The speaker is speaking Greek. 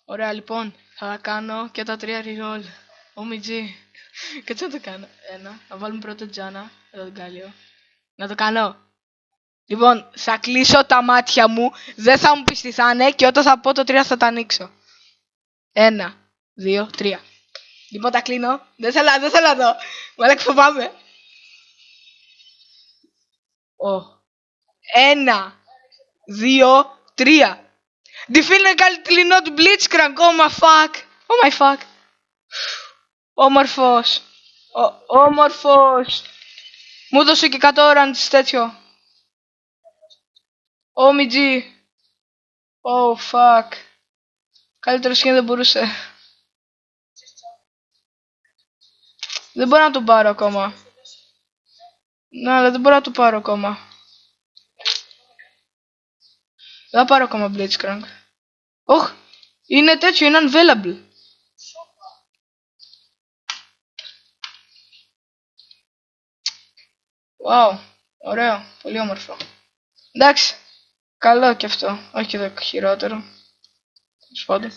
Ωραία, λοιπόν, θα κάνω και τα 3 reroll. OMG. Κάτσε να το κάνω. Ένα. Θα βάλουμε πρώτα Τζάνα. Εδώ τον Κάλιο. Να το κάνω. Λοιπόν, θα κλείσω τα μάτια μου. Δεν θα μου πεις τι θα είναι και όταν θα πω το 3 θα τα ανοίξω. 1, 2, 3. Λοιπόν, τα κλείνω. Δεν θέλω να δω. Μαλάκα, φοβάμαι. 1, 2, 3. Die Fingerkaltli not Blitzcrank. Oh my fuck. Oh my fuck. Όμορφος. Όμορφος. Μου δώσε και 100 orange τέτοιο. OMG. Oh fuck. Καλύτερο skin δεν μπορούσε. Δεν μπορώ να τον πάρω ακόμα. Ναι, αλλά δεν μπορώ να το πάρω ακόμα. Δεν θα πάρω ακόμα Blitzcrank. Οχ, είναι τέτοιο, είναι unavailable. Wow, ωραίο, πολύ όμορφο. Εντάξει, καλό και αυτό, όχι και το χειρότερο. Τέλος πάντων.